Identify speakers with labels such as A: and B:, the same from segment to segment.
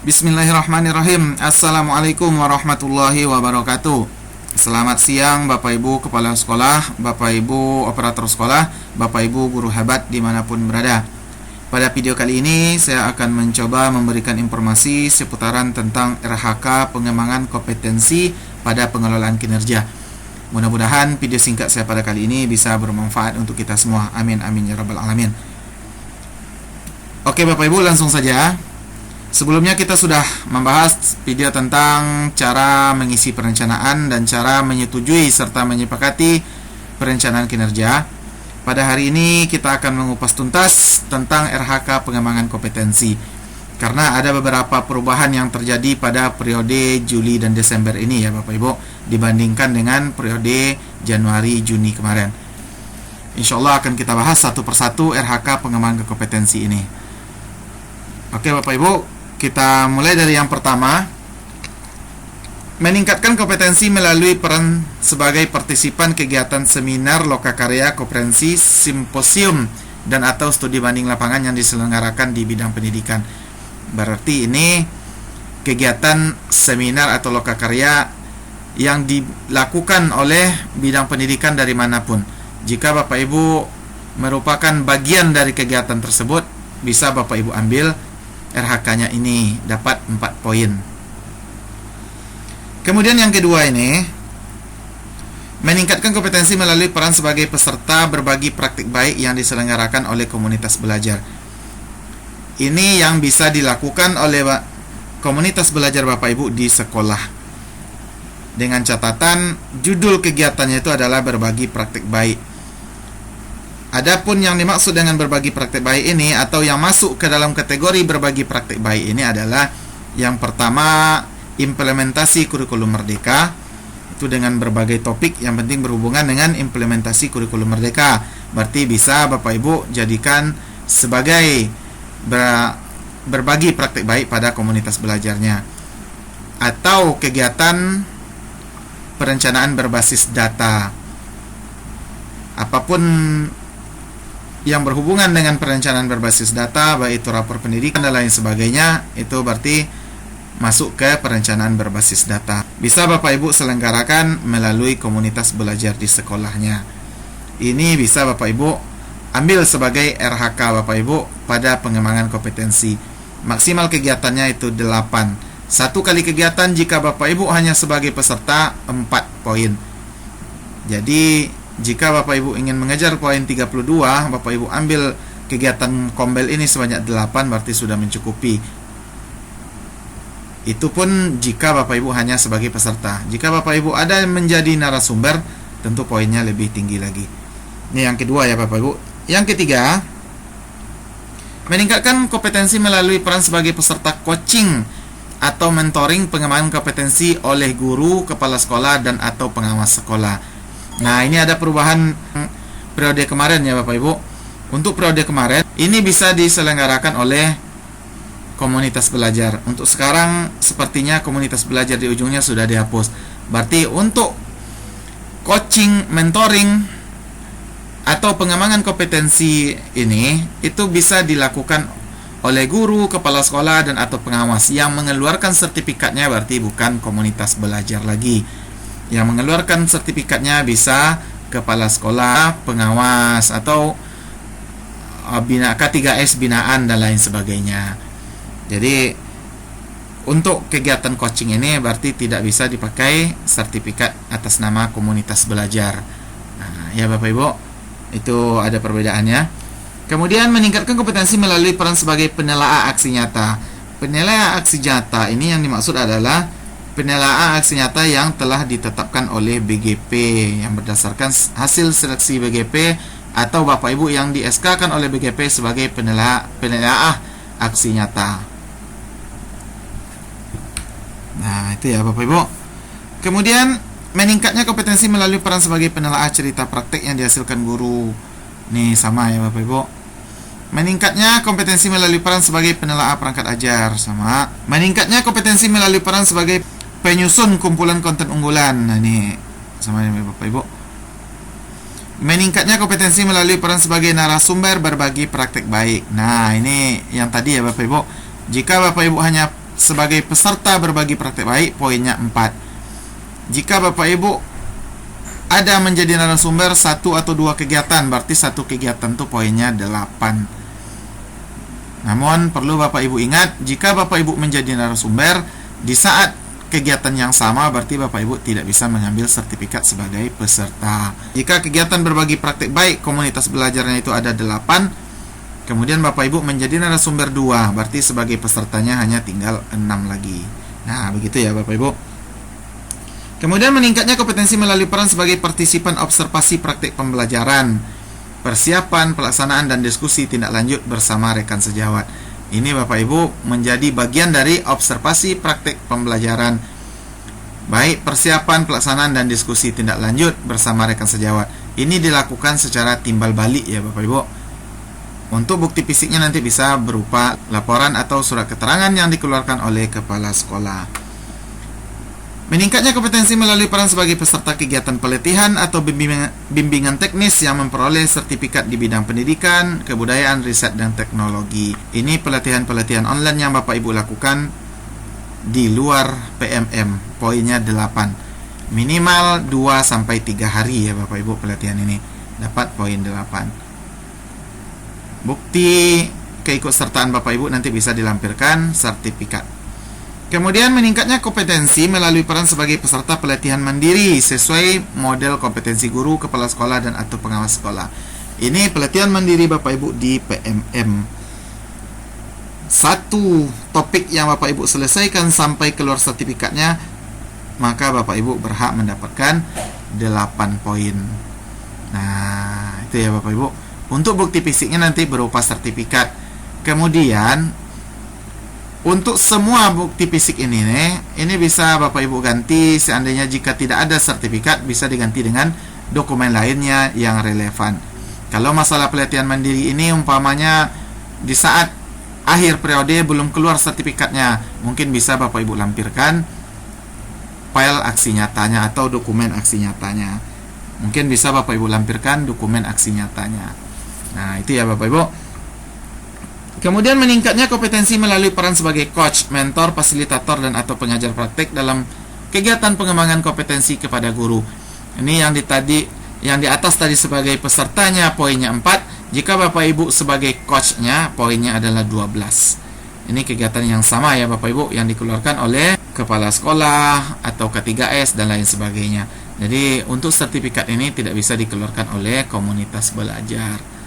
A: Bismillahirrahmanirrahim. Assalamualaikum warahmatullahi wabarakatuh. Selamat siang Bapak Ibu Kepala Sekolah, Bapak Ibu Operator Sekolah, Bapak Ibu Guru hebat dimanapun berada. Pada video kali ini saya akan mencoba memberikan informasi seputaran tentang RHK pengembangan kompetensi pada pengelolaan kinerja. Mudah-mudahan video singkat saya pada kali ini bisa bermanfaat untuk kita semua. Amin amin ya rabbal alamin. Oke Bapak Ibu, langsung saja. Sebelumnya kita sudah membahas video tentang cara mengisi perencanaan dan cara menyetujui serta menyepakati perencanaan kinerja. Pada hari ini kita akan mengupas tuntas tentang RHK pengembangan kompetensi. Karena ada beberapa perubahan yang terjadi pada periode Juli dan Desember ini ya Bapak Ibu, dibandingkan dengan periode Januari Juni kemarin. Insya Allah akan kita bahas satu persatu RHK pengembangan kompetensi ini. Oke Bapak Ibu, kita mulai dari yang pertama. Meningkatkan kompetensi melalui peran sebagai partisipan kegiatan seminar, lokakarya, konferensi, simposium, dan atau studi banding lapangan yang diselenggarakan di bidang pendidikan. Berarti ini kegiatan seminar atau lokakarya yang dilakukan oleh bidang pendidikan dari manapun. Jika Bapak Ibu merupakan bagian dari kegiatan tersebut, bisa Bapak Ibu ambil RHK-nya ini, dapat 4 poin. Kemudian yang kedua ini, meningkatkan kompetensi melalui peran sebagai peserta berbagi praktik baik yang diselenggarakan oleh komunitas belajar. Ini yang bisa dilakukan oleh komunitas belajar Bapak Ibu di sekolah. Dengan catatan judul kegiatannya itu adalah berbagi praktik baik. Adapun yang dimaksud dengan berbagi praktik baik ini atau yang masuk ke dalam kategori berbagi praktik baik ini adalah yang pertama, implementasi kurikulum merdeka. Itu dengan berbagai topik yang penting berhubungan dengan implementasi kurikulum merdeka. Berarti bisa Bapak Ibu jadikan sebagai berbagi praktik baik pada komunitas belajarnya. Atau kegiatan perencanaan berbasis data. Apapun yang berhubungan dengan perencanaan berbasis data, baik itu rapor pendidikan dan lain sebagainya, itu berarti masuk ke perencanaan berbasis data. Bisa Bapak Ibu selenggarakan melalui komunitas belajar di sekolahnya. Ini bisa Bapak Ibu ambil sebagai RHK Bapak Ibu pada pengembangan kompetensi. Maksimal kegiatannya itu 8. Satu kali kegiatan jika Bapak Ibu hanya sebagai peserta 4 poin. Jadi jika Bapak Ibu ingin mengejar poin 32, Bapak Ibu ambil kegiatan kombel ini sebanyak 8, berarti sudah mencukupi. Itu pun jika Bapak Ibu hanya sebagai peserta. Jika Bapak Ibu ada menjadi narasumber, tentu poinnya lebih tinggi lagi. Ini yang kedua ya Bapak Ibu. Yang ketiga, meningkatkan kompetensi melalui peran sebagai peserta coaching atau mentoring pengembangan kompetensi oleh guru, kepala sekolah, dan atau pengawas sekolah. Nah, ini ada perubahan periode kemarin ya Bapak Ibu. Untuk periode kemarin, ini bisa diselenggarakan oleh komunitas belajar. Untuk sekarang, sepertinya komunitas belajar di ujungnya sudah dihapus. Berarti untuk coaching, mentoring, atau pengembangan kompetensi ini, itu bisa dilakukan oleh guru, kepala sekolah, dan atau pengawas. Yang mengeluarkan sertifikatnya berarti bukan komunitas belajar lagi. Yang mengeluarkan sertifikatnya bisa kepala sekolah, pengawas, atau K3S binaan dan lain sebagainya. Jadi untuk kegiatan coaching ini berarti tidak bisa dipakai sertifikat atas nama komunitas belajar. Nah, ya Bapak Ibu, itu ada perbedaannya. Kemudian meningkatkan kompetensi melalui peran sebagai penelaah aksi nyata. Penelaah aksi nyata ini yang dimaksud adalah penelaah aksi nyata yang telah ditetapkan oleh BGP yang berdasarkan hasil seleksi BGP atau Bapak Ibu yang di SK-kan oleh BGP sebagai penelaah aksi nyata. Nah, itu ya Bapak Ibu. Kemudian meningkatnya kompetensi melalui peran sebagai penelaah cerita praktek yang dihasilkan guru. Nih sama ya Bapak Ibu. Meningkatnya kompetensi melalui peran sebagai penelaah perangkat ajar, sama. Meningkatnya kompetensi melalui peran sebagai penyusun kumpulan konten unggulan. Nah, ini sama ya Bapak Ibu. Meningkatnya kompetensi melalui peran sebagai narasumber berbagi praktek baik. Nah, ini yang tadi ya Bapak Ibu. Jika Bapak Ibu hanya sebagai peserta berbagi praktek baik, poinnya 4. Jika Bapak Ibu ada menjadi narasumber 1 atau 2 kegiatan, berarti 1 kegiatan itu poinnya 8. Namun perlu Bapak Ibu ingat, jika Bapak Ibu menjadi narasumber di saat kegiatan yang sama, berarti Bapak Ibu tidak bisa mengambil sertifikat sebagai peserta. Jika kegiatan berbagi praktek baik komunitas belajarnya itu ada 8, kemudian Bapak Ibu menjadi narasumber 2, berarti sebagai pesertanya hanya tinggal 6 lagi. Nah, begitu ya Bapak Ibu. Kemudian meningkatnya kompetensi melalui peran sebagai partisipan observasi praktek pembelajaran, persiapan, pelaksanaan, dan diskusi tindak lanjut bersama rekan sejawat. Ini Bapak Ibu menjadi bagian dari observasi praktek pembelajaran, baik persiapan, pelaksanaan, dan diskusi tindak lanjut bersama rekan sejawat. Ini dilakukan secara timbal balik ya Bapak Ibu. Untuk bukti fisiknya nanti bisa berupa laporan atau surat keterangan yang dikeluarkan oleh kepala sekolah. Meningkatnya kompetensi melalui peran sebagai peserta kegiatan pelatihan atau bimbingan teknis yang memperoleh sertifikat di bidang pendidikan, kebudayaan, riset, dan teknologi. Ini pelatihan-pelatihan online yang Bapak Ibu lakukan di luar PMM, poinnya 8. Minimal 2-3 hari ya Bapak Ibu pelatihan ini, dapat poin 8. Bukti keikutsertaan Bapak Ibu nanti bisa dilampirkan sertifikat. Kemudian meningkatnya kompetensi melalui peran sebagai peserta pelatihan mandiri sesuai model kompetensi guru, kepala sekolah, dan atau pengawas sekolah. Ini pelatihan mandiri Bapak Ibu di PMM. Satu topik yang Bapak Ibu selesaikan sampai keluar sertifikatnya, maka Bapak Ibu berhak mendapatkan 8 poin. Nah, itu ya Bapak Ibu. Untuk bukti fisiknya nanti berupa sertifikat. Kemudian untuk semua bukti fisik ini bisa Bapak Ibu ganti, seandainya jika tidak ada sertifikat bisa diganti dengan dokumen lainnya yang relevan. Kalau masalah pelatihan mandiri ini umpamanya di saat akhir periode belum keluar sertifikatnya, mungkin bisa Bapak Ibu lampirkan file aksi nyatanya atau dokumen aksi nyatanya. Mungkin bisa Bapak Ibu lampirkan dokumen aksi nyatanya. Nah, itu ya Bapak Ibu. Kemudian meningkatnya kompetensi melalui peran sebagai coach, mentor, fasilitator, dan atau pengajar praktek dalam kegiatan pengembangan kompetensi kepada guru. Ini yang di atas tadi sebagai pesertanya poinnya 4. Jika Bapak Ibu sebagai coachnya poinnya adalah 12. Ini kegiatan yang sama ya Bapak Ibu yang dikeluarkan oleh kepala sekolah atau K3S dan lain sebagainya. Jadi untuk sertifikat ini tidak bisa dikeluarkan oleh komunitas belajar.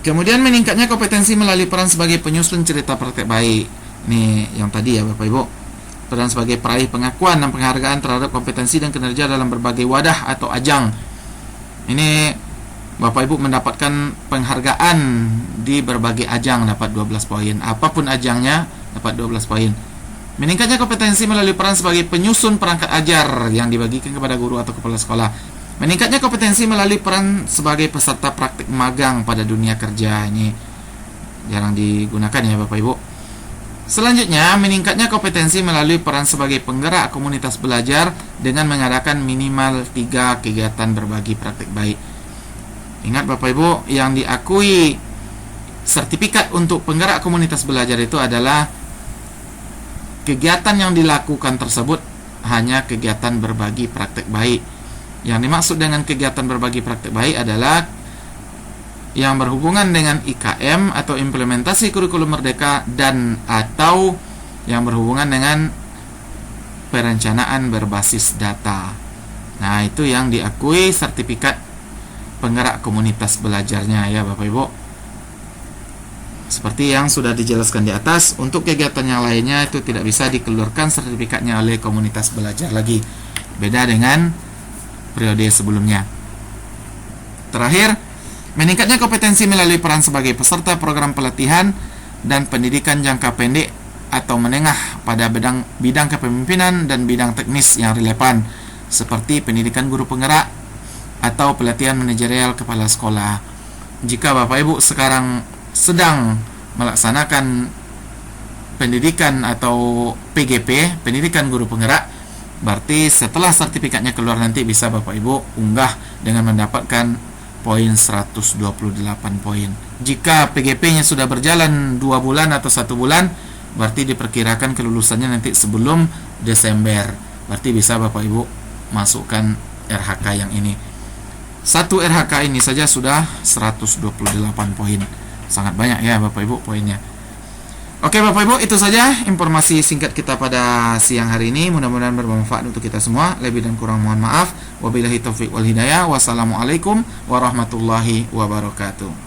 A: Kemudian meningkatnya kompetensi melalui peran sebagai penyusun cerita praktek baik. Ini yang tadi ya Bapak Ibu. Peran sebagai peraih pengakuan dan penghargaan terhadap kompetensi dan kinerja dalam berbagai wadah atau ajang. Ini Bapak Ibu mendapatkan penghargaan di berbagai ajang, dapat 12 poin. Apapun ajangnya dapat 12 poin. Meningkatnya kompetensi melalui peran sebagai penyusun perangkat ajar yang dibagikan kepada guru atau kepala sekolah. Meningkatnya kompetensi melalui peran sebagai peserta praktik magang pada dunia kerja. Ini jarang digunakan ya Bapak Ibu. Selanjutnya, meningkatnya kompetensi melalui peran sebagai penggerak komunitas belajar dengan mengadakan minimal 3 kegiatan berbagi praktik baik. Ingat Bapak Ibu, yang diakui sertifikat untuk penggerak komunitas belajar itu adalah kegiatan yang dilakukan tersebut hanya kegiatan berbagi praktik baik. Yang dimaksud dengan kegiatan berbagi praktik baik adalah yang berhubungan dengan IKM atau implementasi kurikulum merdeka dan atau yang berhubungan dengan perencanaan berbasis data. Nah, itu yang diakui sertifikat penggerak komunitas belajarnya ya Bapak Ibu. Seperti yang sudah dijelaskan di atas, untuk kegiatan yang lainnya itu tidak bisa dikeluarkan sertifikatnya oleh komunitas belajar lagi. Beda dengan periode sebelumnya. Terakhir, meningkatnya kompetensi melalui peran sebagai peserta program pelatihan dan pendidikan jangka pendek atau menengah pada bidang kepemimpinan dan bidang teknis yang relevan, seperti pendidikan guru penggerak atau pelatihan manajerial kepala sekolah. Jika Bapak Ibu sekarang sedang melaksanakan pendidikan atau PGP, pendidikan guru penggerak, berarti setelah sertifikatnya keluar nanti bisa Bapak Ibu unggah dengan mendapatkan poin 128 poin. Jika PGP-nya sudah berjalan 2 bulan atau 1 bulan, berarti diperkirakan kelulusannya nanti sebelum Desember. Berarti bisa Bapak Ibu masukkan RHK yang ini. Satu RHK ini saja sudah 128 poin. Sangat banyak ya Bapak Ibu poinnya. Oke Bapak Ibu, itu saja informasi singkat kita pada siang hari ini. Mudah-mudahan bermanfaat untuk kita semua. Lebih dan kurang mohon maaf. Wabillahi taufiq wal hidayah. Wassalamualaikum warahmatullahi wabarakatuh.